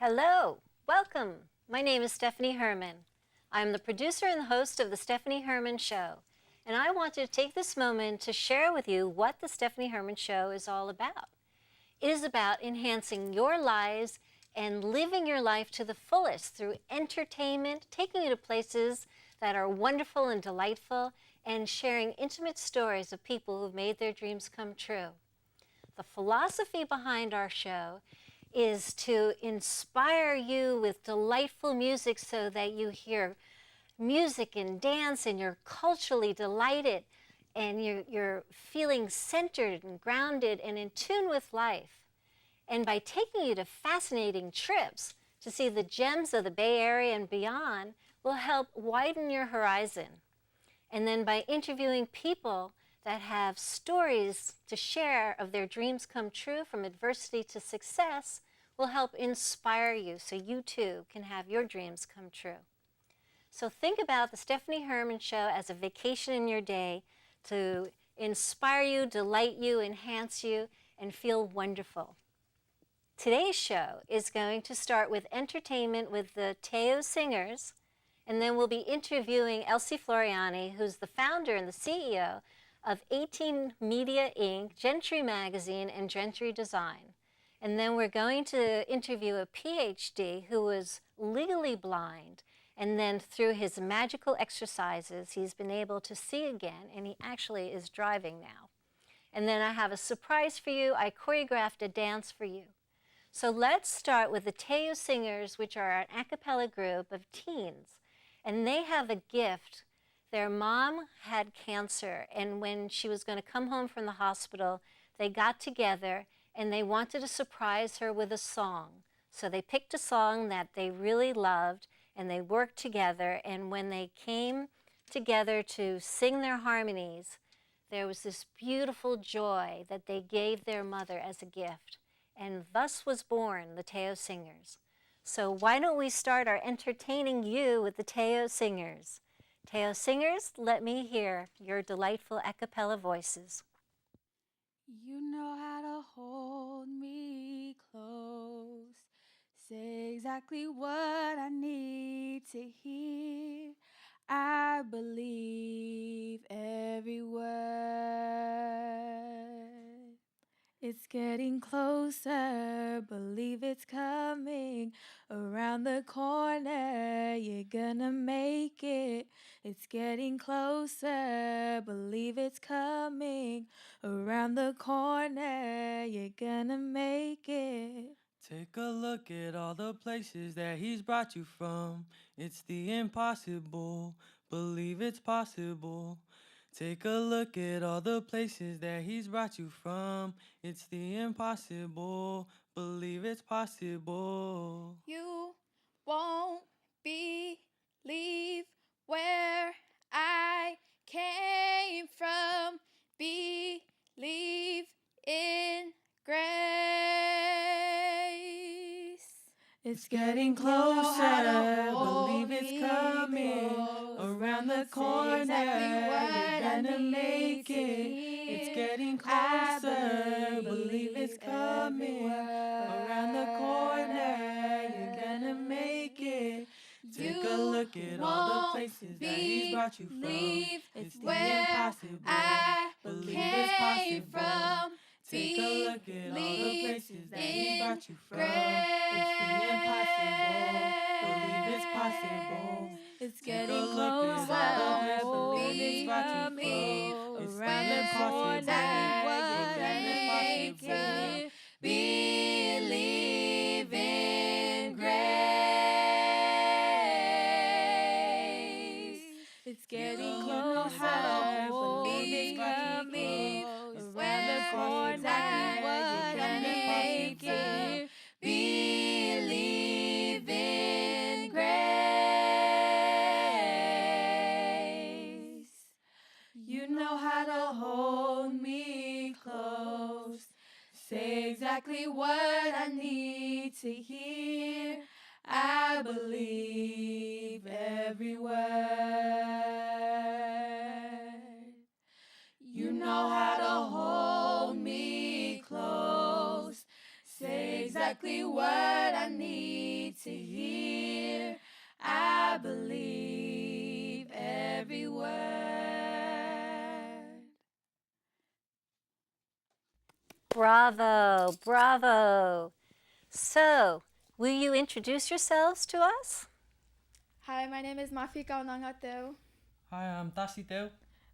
Hello, welcome. My name is Stephanie Herman. I'm the producer and the host of The Stephanie Herman Show, and I want to take this moment to share with you what The Stephanie Herman Show is all about. It is about enhancing your lives and living your life to the fullest through entertainment, taking you to places that are wonderful and delightful, and sharing intimate stories of people who've made their dreams come true. The philosophy behind our show is to inspire you with delightful music so that you hear music and dance and you're culturally delighted and you're feeling centered and grounded and in tune with life. And by taking you to fascinating trips to see the gems of the Bay Area and beyond will help widen your horizon. And then by interviewing people that have stories to share of their dreams come true from adversity to success will help inspire you so you too can have your dreams come true. So think about the Stephanie Herman Show as a vacation in your day to inspire you, delight you, enhance you, and feel wonderful. Today's show is going to start with entertainment with the Teo Singers, and then we'll be interviewing Elsie Floriani, who's the founder and the CEO of 18 Media Inc., Gentry Magazine, and Gentry Design. And then we're going to interview a PhD who was legally blind, and then through his magical exercises, he's been able to see again, and he actually is driving now. And then I have a surprise for you. I choreographed a dance for you. So let's start with the Teo Singers, which are an a cappella group of teens. And they have a gift. Their mom had cancer, and when she was going to come home from the hospital, they got together and they wanted to surprise her with a song. So they picked a song that they really loved, and they worked together, and when they came together to sing their harmonies, there was this beautiful joy that they gave their mother as a gift. And thus was born the Teo Singers. So why don't we start our entertaining you with the Teo Singers. Teo Singers, let me hear your delightful a cappella voices. You know how to hold me close, say exactly what I need to hear. I believe every word. It's getting closer, believe it's coming around the corner. You're gonna make it. It's getting closer, believe it's coming around the corner. You're gonna make it. Take a look at all the places that he's brought you from. It's the impossible, believe it's possible. Take a look at all the places that he's brought you from. It's the impossible, believe it's possible. You won't believe where I came from. Believe in grace. It's getting closer, believe it's coming around the corner. You're gonna make it. It's getting closer, believe it's coming around the corner. You're gonna make it. Take a look at all the places that he's brought you from. It's the impossible, believe it's possible. Take a look at all the places that he brought you from. It's the impossible, believe it's possible. It's Take a getting look at all the places, believe it's brought you from. It's the impossible, believe it's possible. Believe in grace. It's getting closer, believe it's coming around the corner. You're gonna make it. Believe in grace. You know how to hold me close, say exactly what I need to hear. I believe every word. You know how to hold me close, say exactly what I need Bravo, bravo. So, will you introduce yourselves to us? Hi, my name is Mafika Onangateo. Hi, I'm Tasiteo.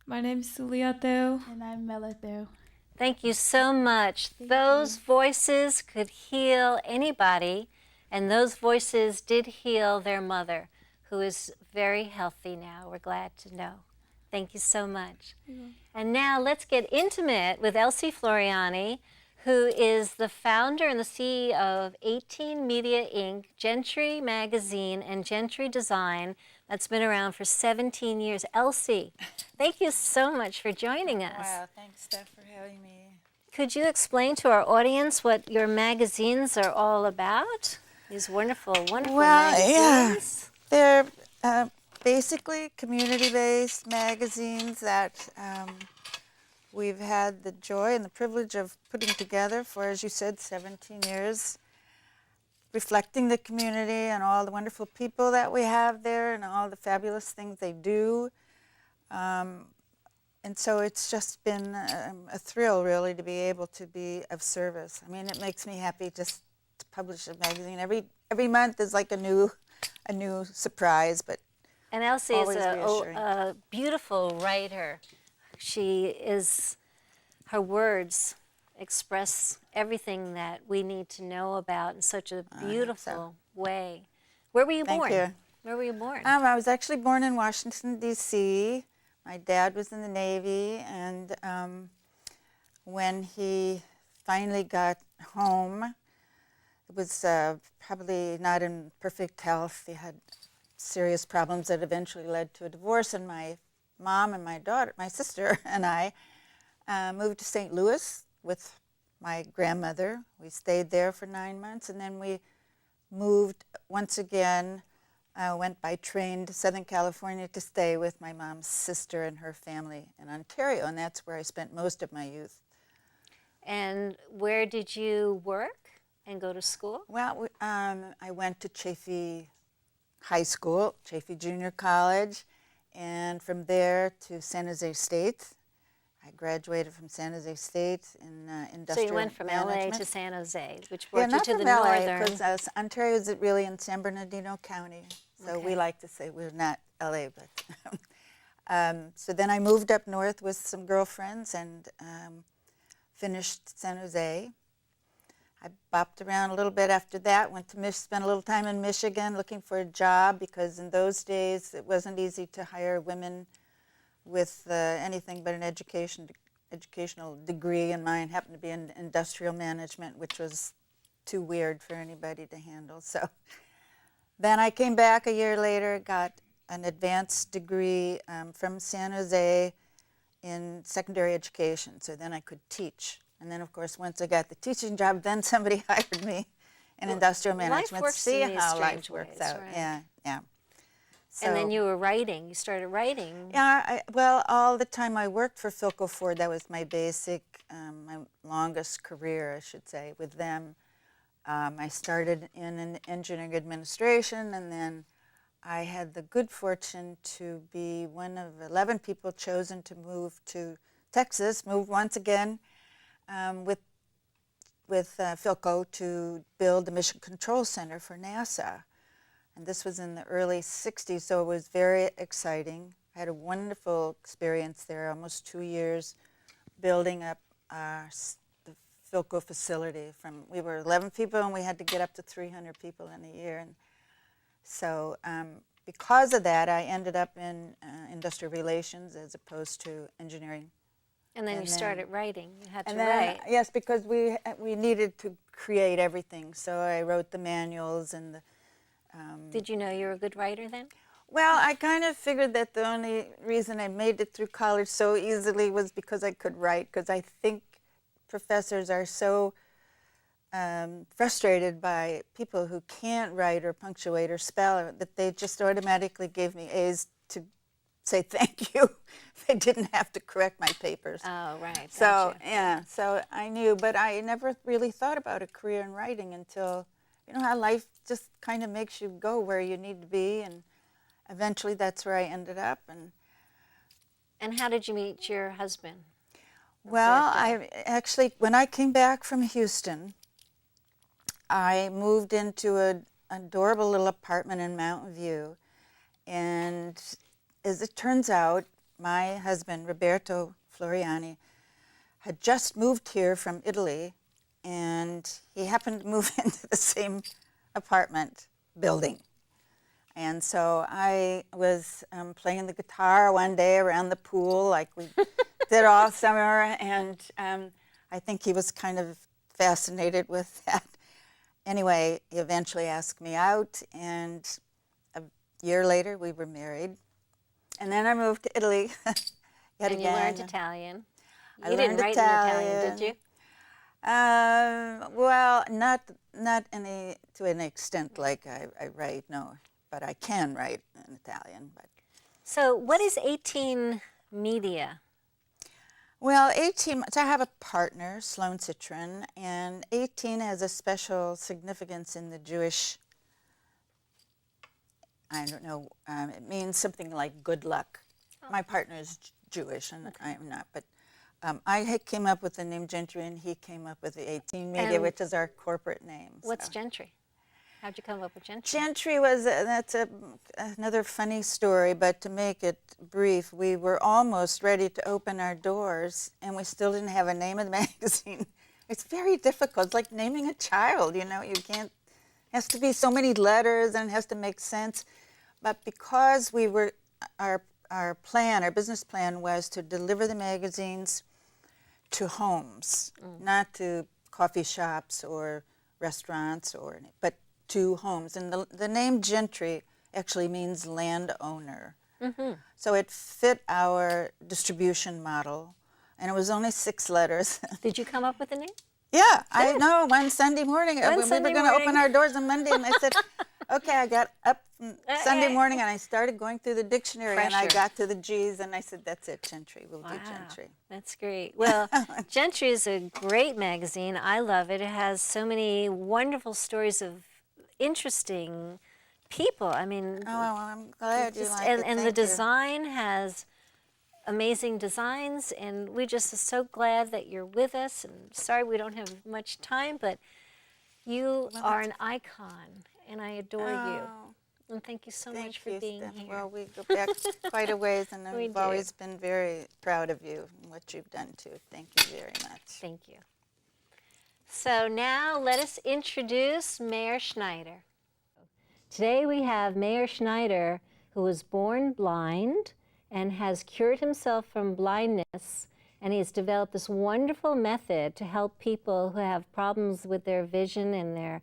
My name's Suliateo. And I'm Melateo. Thank you so much. Those voices could heal anybody, and those voices did heal their mother, who is very healthy now. We're glad to know. Thank you so much. And now let's get intimate with Elsie Floriani, who is the founder and the CEO of 18 Media Inc., Gentry Magazine, and Gentry Design. That's been around for 17 years. Elsie, thank you so much for joining us. Wow, thanks, Steph, for having me. Could you explain to our audience what your magazines are all about? These wonderful, wonderful magazines. They're basically community-based magazines that we've had the joy and the privilege of putting together for, as you said, 17 years, reflecting the community and all the wonderful people that we have there and all the fabulous things they do. And so it's just been a thrill, really, to be able to be of service. I mean, it makes me happy just to publish a magazine. Every month is like a new surprise, but And Elsie is always reassuring. a beautiful writer. Her words express everything that we need to know about in such a beautiful way. Where were you born? Thank you. Where were you born? I was actually born in Washington, D.C. My dad was in the Navy, and when he finally got home, it was probably not in perfect health. He had serious problems that eventually led to a divorce, and my mom and my sister and I moved to St. Louis with my grandmother. We stayed there for 9 months, and then we moved once again. Went by train to Southern California to stay with my mom's sister and her family in Ontario, and that's where I spent most of my youth. And where did you work and go to school? Well, I went to Chaffee High School, Chaffee Junior College, and from there to San Jose State. I graduated from San Jose State in industrial So you went from management. LA to San Jose, which brought you to the LA, northern. because Ontario is really in San Bernardino County, so Okay. we like to say we're not LA, but so then I moved up north with some girlfriends and finished San Jose. I bopped around a little bit after that, went to spent a little time in Michigan looking for a job, because in those days it wasn't easy to hire women with anything but an educational degree, and mine happened to be in industrial management, which was too weird for anybody to handle. So then I came back a year later, got an advanced degree from San Jose in secondary education, so then I could teach. And then, of course, once I got the teaching job, then somebody hired me in industrial management. works See in these how life strange works ways, out. right. Yeah. And then So- you were writing. You started writing. Yeah, well, all the time I worked for Philco Ford, that was my basic, my longest career, I should say, with them. I started in an engineering administration, and then I had the good fortune to be one of 11 people chosen to move to Texas, move once again with Philco to build the Mission Control Center for NASA. And this was in the early 60s, so it was very exciting. I had a wonderful experience there, almost 2 years, building up the Philco facility. We were 11 people, and we had to get up to 300 people in a year. And so because of that, I ended up in industrial relations as opposed to engineering. And then you And started writing. You had to And then, write. yes, because we needed to create everything. So I wrote the manuals and the Did you know you were a good writer then? well, I kind of figured that the only reason I made it through college so easily was because I could write, because I think professors are so frustrated by people who can't write or punctuate or spell that they just automatically gave me A's to say thank you. They didn't have to correct my papers. Oh, right. So, gotcha. yeah, so I knew, but I never really thought about a career in writing until, you know how life just kind of makes you go where you need to be, and eventually that's where I ended up. And how did you meet your husband? Well, I actually, when I came back from Houston, I moved into an adorable little apartment in Mountain View. And as it turns out, my husband, Roberto Floriani, had just moved here from Italy, and he happened to move into the same apartment building. And so I was playing the guitar one day around the pool like we did all summer, and I think he was kind of fascinated with that. Anyway, he eventually asked me out, and a year later we were married. And then I moved to Italy yet and again. you learned Italian. I You didn't learned write in Italian, did you? Well, not to an extent like I write, no. But I can write in Italian. But So what is 18 Media? well, 18, so I have a partner, Sloan Citron, and 18 has a special significance in the Jewish, I don't know, it means something like good luck. My partner is Jewish, and I am not, but I came up with the name Gentry, and he came up with the 18 Media, And which is our corporate name. What's so. Gentry? How'd you come up with Gentry? Gentry was, another funny story, but to make it brief, we were almost ready to open our doors, and we still didn't have a name of the magazine. It's very difficult. It's like naming a child, you know. You can't, it has to be so many letters, and it has to make sense. But because we were, our business plan was to deliver the magazines to homes, not to coffee shops or restaurants, but to homes. And the name Gentry actually means landowner. Mm-hmm. So it fit our distribution model, and it was only 6 letters. Did you come up with the name? Yeah, I know. One Sunday morning, we were Sunday going to open morning. our doors on Monday, and I said, okay, I got up Sunday morning, and I started going through the dictionary, and I Pressure. got to the G's, and I said, that's it, Gentry. We'll do Wow, Gentry. that's great. Well, Gentry is a great magazine. I love it. It has so many wonderful stories of interesting people. I mean, Oh, well, I'm glad you like it. and the Thank you. design has amazing designs, and we just are so glad that you're with us. And sorry we don't have much time, but you are an icon, and I adore you. Oh, And thank you so thank much for you, being Steph. here. Well, we go back quite a ways, and We I've do. always been very proud of you and what you've done, too. Thank you very much. Thank you. So now let us introduce Mayor Schneider. Today we have Mayor Schneider, who was born blind and has cured himself from blindness, and he has developed this wonderful method to help people who have problems with their vision and their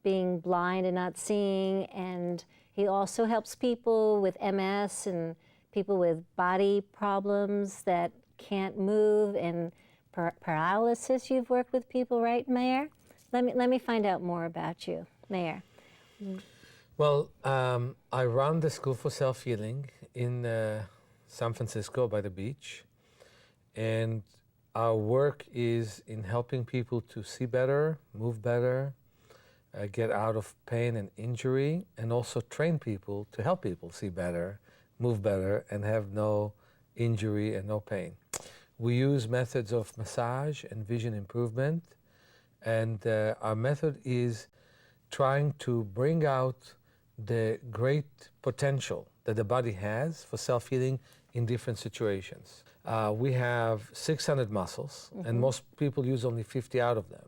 being blind and not seeing. And he also helps people with MS and people with body problems that can't move and paralysis. You've worked with people, right, Mayor? Let me find out more about you, Mayor. Well, I run the School for Self-Healing in San Francisco by the beach, and our work is in helping people to see better, move better, get out of pain and injury, and also train people to help people see better, move better, and have no injury and no pain. We use methods of massage and vision improvement, and our method is trying to bring out the great potential that the body has for self-healing in different situations. We have 600 muscles, and most people use only 50 out of them.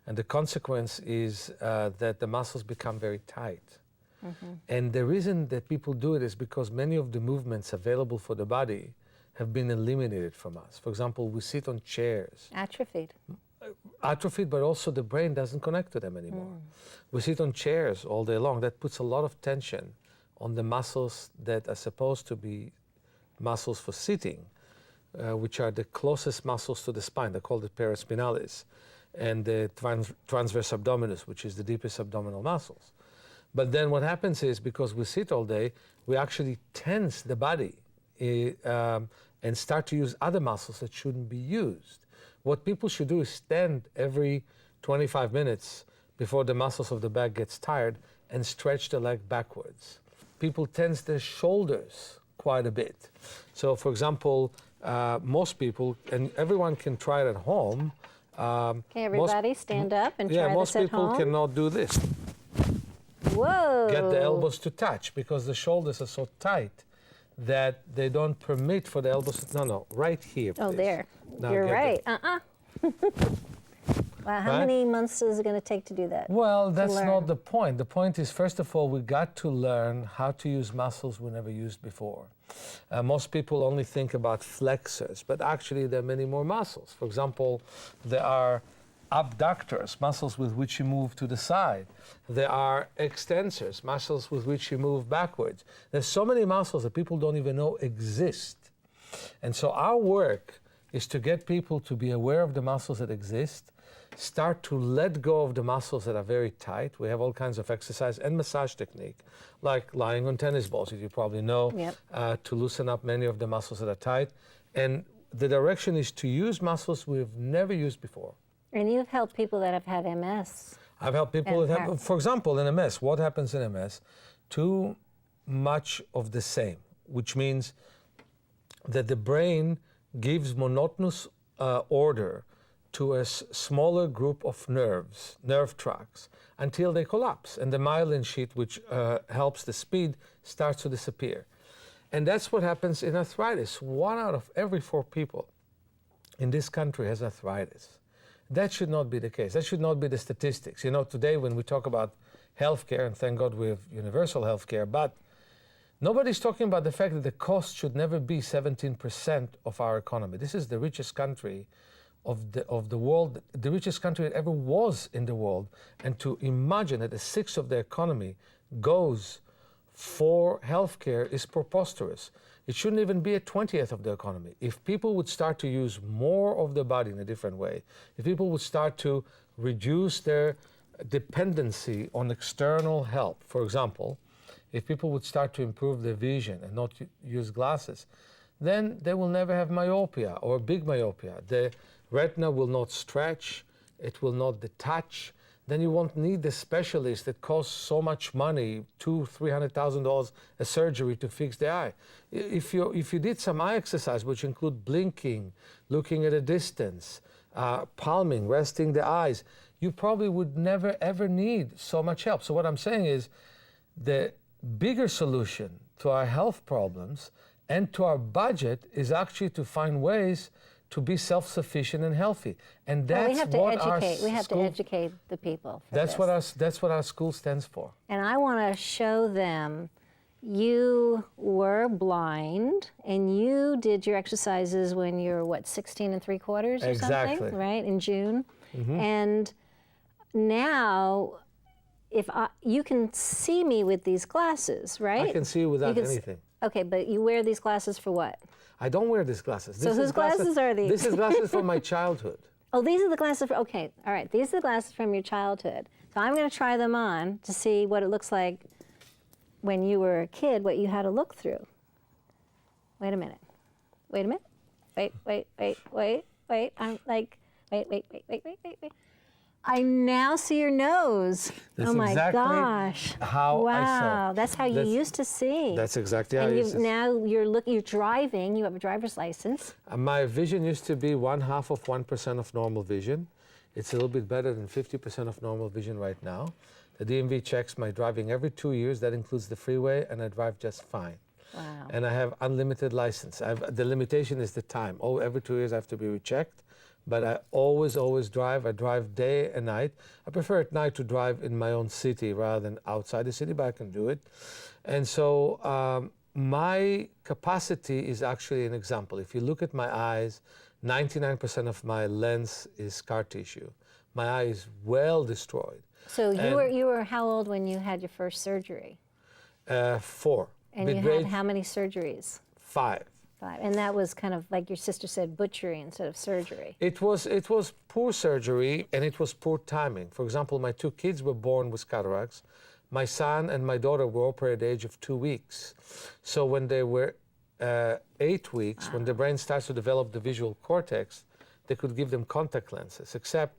And the consequence is that the muscles become very tight. And the reason that people do it is because many of the movements available for the body have been eliminated from us. For example, we sit on chairs. Atrophied. Atrophied, but also the brain doesn't connect to them anymore. We sit on chairs all day long. That puts a lot of tension on the muscles that are supposed to be muscles for sitting, which are the closest muscles to the spine. They're called the paraspinalis, and the transverse abdominis, which is the deepest abdominal muscles. But then what happens is, because we sit all day, we actually tense the body and start to use other muscles that shouldn't be used. What people should do is stand every 25 minutes before the muscles of the back gets tired and stretch the leg backwards. People tense their shoulders quite a bit. So for example, most people, and everyone can try it at home. Okay, everybody stand up and Yeah, try most this at people home. cannot do this. Whoa! Get the elbows to touch because the shoulders are so tight that they don't permit for the elbows. No, right here. Oh, please. there. Now You're get right. them. Wow, how Right? many months is it going to take to do that? Well, that's learn? not the point. The point is, first of all, we got to learn how to use muscles we never used before. Most people only think about flexors, but actually there are many more muscles. For example, there are abductors, muscles with which you move to the side. There are extensors, muscles with which you move backwards. There's so many muscles that people don't even know exist. And so our work is to get people to be aware of the muscles that exist, start to let go of the muscles that are very tight. We have all kinds of exercise and massage technique, like lying on tennis balls, as you probably know, Yep. to loosen up many of the muscles that are tight. And the direction is to use muscles we've never used before. And you've helped people that have had MS. I've helped people And that have, for example, in MS, what happens in MS? Too much of the same, which means that the brain gives monotonous order to a smaller group of nerves, nerve tracts, until they collapse. And the myelin sheath, which helps the speed, starts to disappear. And that's what happens in arthritis. 1 out of every 4 people in this country has arthritis. That should not be the case. That should not be the statistics. You know, today when we talk about healthcare, and thank God we have universal healthcare, but nobody's talking about the fact that the cost should never be 17% of our economy. This is the richest country of the world, the richest country that ever was in the world. And to imagine that a sixth of the economy goes for healthcare is preposterous. It shouldn't even be a 20th of the economy. If people would start to use more of their body in a different way, if people would start to reduce their dependency on external help, for example, if people would start to improve their vision and not use glasses, then they will never have myopia or big myopia. The retina will not stretch, it will not detach. Then you won't need the specialist that costs so much money, $200,000-$300,000 a surgery to fix the eye. If you did some eye exercise, which include blinking, looking at a distance, palming, resting the eyes, you probably would never ever need so much help. So what I'm saying is the bigger solution to our health problems and to our budget is actually to find ways to be self-sufficient and healthy, and that's we have to what educate. our We have to school, educate the people. For that's this. what our school stands for. And I want to show them you were blind and you did your exercises when you were, what, 16 3/4 or Exactly. something, right, in June? And now, you can see me with these glasses, right? I can see you without You can anything. Okay, but you wear these glasses for what? I don't wear these glasses. So whose glasses are these? This is glasses from my childhood. Oh, these are the glasses. Okay, all right. These are the glasses from your childhood. So I'm going to try them on to see what it looks like when you were a kid, what you had to look through. Wait a minute. Wait a minute. Wait. I'm like, wait. I now see your nose. That's oh my exactly gosh. how I saw. Wow, that's how you used to see. That's exactly how I and used to see. now you're driving, you have a driver's license. My vision used to be 1/2% of normal vision. It's a little bit better than 50% of normal vision right now. The DMV checks my driving every 2 years. That includes the freeway, and I drive just fine. Wow. And I have unlimited license. The limitation is the time. Every 2 years I have to be rechecked. But I always drive. I drive day and night. I prefer at night to drive in my own city rather than outside the city, but I can do it. And so my capacity is actually an example. If you look at my eyes, 99% of my lens is scar tissue. My eye is well destroyed. So you were how old when you had your first surgery? 4. And you had how many surgeries? 5. 5. And that was kind of like your sister said, butchery instead of surgery. It was poor surgery and it was poor timing. For example, my 2 kids were born with cataracts. My son and my daughter were operated at the age of 2 weeks. So when they were 8 weeks, when the brain starts to develop the visual cortex, they could give them contact lenses, except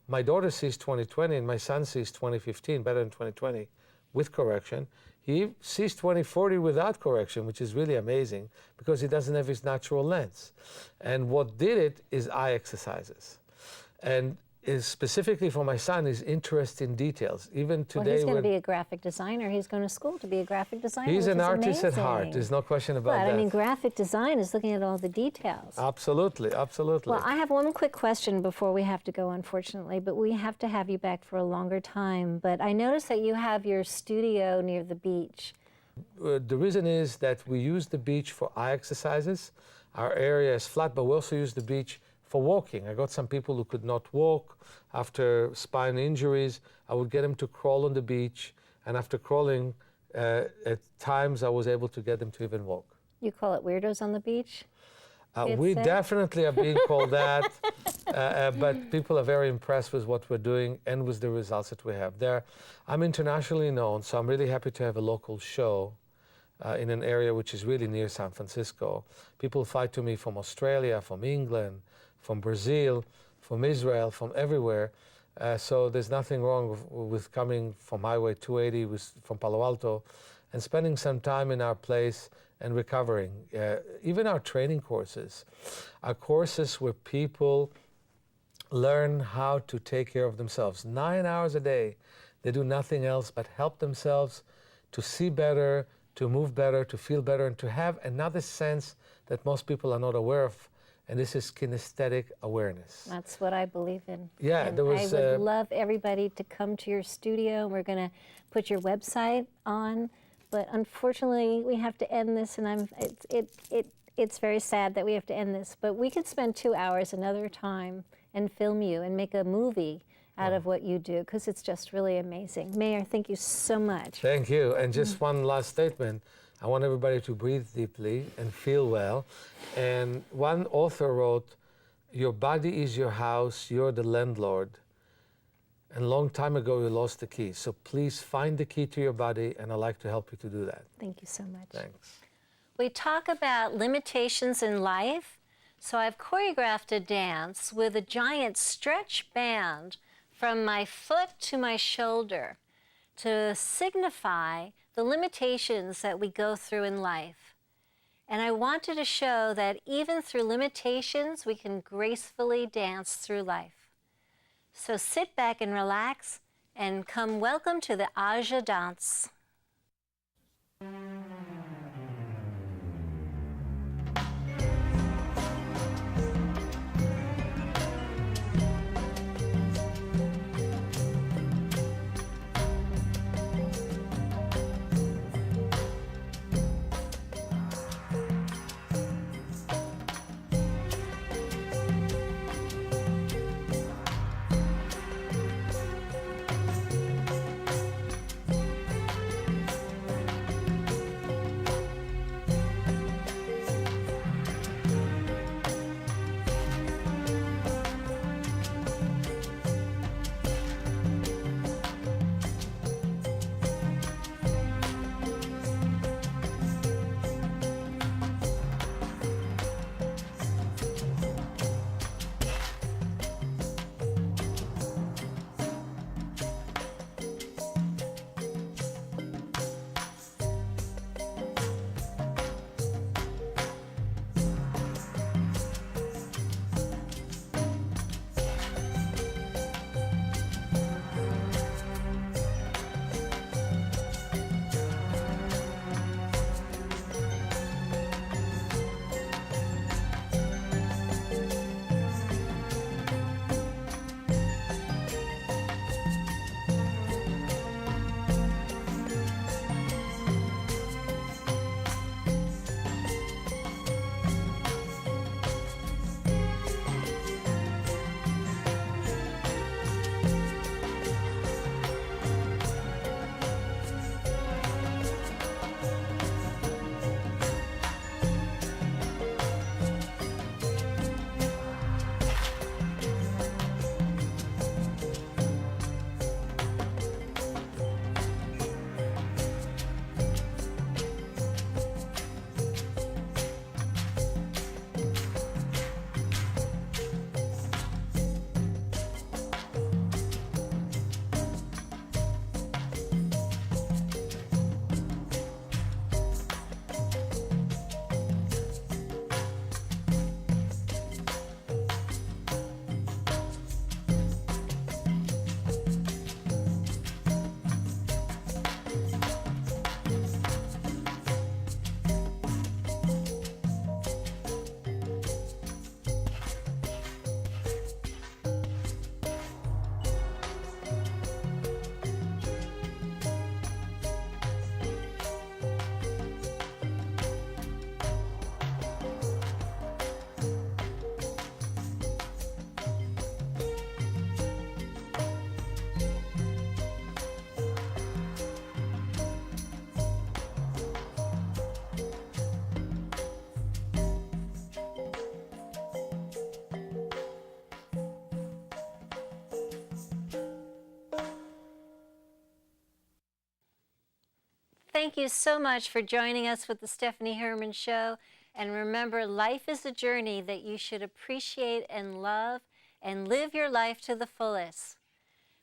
my daughter sees 20/20 and my son sees 20/15, better than 20/20, with correction. he sees 20/40 without correction, which is really amazing because he doesn't have his natural lens. And what did it is eye exercises. And is specifically for my son, is interest in details. Even today, well, he's going to be a graphic designer. He's going to school to be a graphic designer. He's an artist amazing. at heart. There's no question about but, that. I mean, graphic design is looking at all the details. Absolutely, absolutely. Well, I have one quick question before we have to go, unfortunately, but we have to have you back for a longer time. But I noticed that you have your studio near the beach. The reason is that we use the beach for eye exercises. Our area is flat, but we also use the beach for walking. I got some people who could not walk after spine injuries. I would get them to crawl on the beach, and after crawling, at times I was able to get them to even walk. You call it weirdos on the beach? We definitely are being called that, but people are very impressed with what we're doing and with the results that we have. I'm internationally known, so I'm really happy to have a local show in an area which is really near San Francisco. People fly to me from Australia, from England, from Brazil, from Israel, from everywhere. So there's nothing wrong with coming from Highway 280 from Palo Alto and spending some time in our place and recovering. Even our training courses are courses where people learn how to take care of themselves. 9 hours a day, they do nothing else but help themselves to see better, to move better, to feel better, and to have another sense that most people are not aware of. And this is kinesthetic awareness. That's what I believe in. Yeah, and there was. I would love everybody to come to your studio. We're going to put your website on, but unfortunately, we have to end this, and it's very sad that we have to end this. But we could spend 2 hours another time and film you and make a movie out of what you do, because it's just really amazing. Mayor, thank you so much. Thank you. And just one last statement. I want everybody to breathe deeply and feel well. And one author wrote, "Your body is your house, you're the landlord. And a long time ago, you lost the key. So please find the key to your body, and I'd like to help you to do that." Thank you so much. Thanks. We talk about limitations in life. So I've choreographed a dance with a giant stretch band from my foot to my shoulder to signify the limitations that we go through in life. And I wanted to show that even through limitations, we can gracefully dance through life. So sit back and relax and come welcome to the Aja dance. thank you so much for joining us with the Stephanie Herman Show. And remember, life is a journey that you should appreciate and love and live your life to the fullest.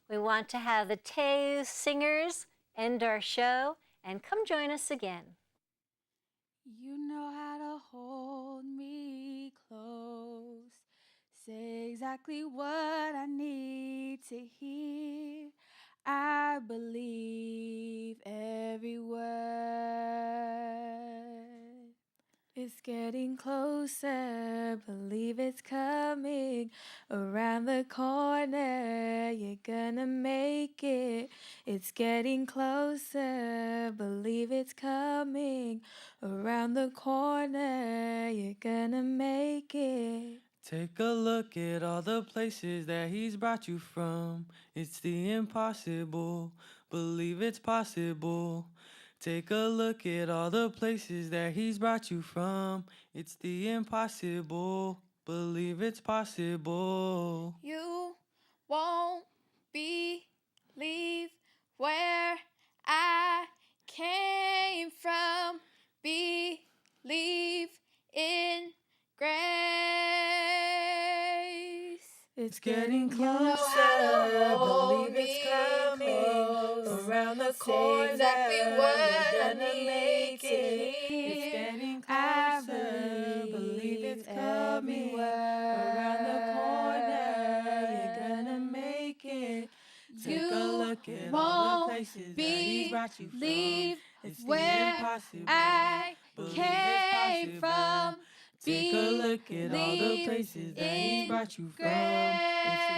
We want to have the Teu singers end our show, and come join us again. You know how to hold me close. Say exactly what I need to hear. I believe every word. It's getting closer, believe it's coming around the corner. You're gonna make it. It's getting closer, believe it's coming around the corner. You're gonna make it. Take a look at all the places that he's brought you from. It's the impossible. Believe it's possible. Take a look at all the places that he's brought you from. It's the impossible. Believe it's possible. You won't believe where I came from. Believe in grace. It's getting closer. Believe it's coming around the corner. Exactly what You're I gonna need make to it. hear. It's getting I closer. Believe it's coming around the corner. You're gonna make it. Take a look at all the places that he's brought you from. Believe It's the where impossible. I Believe came it's from. possible. Take a look at all the places that he's brought you from. It's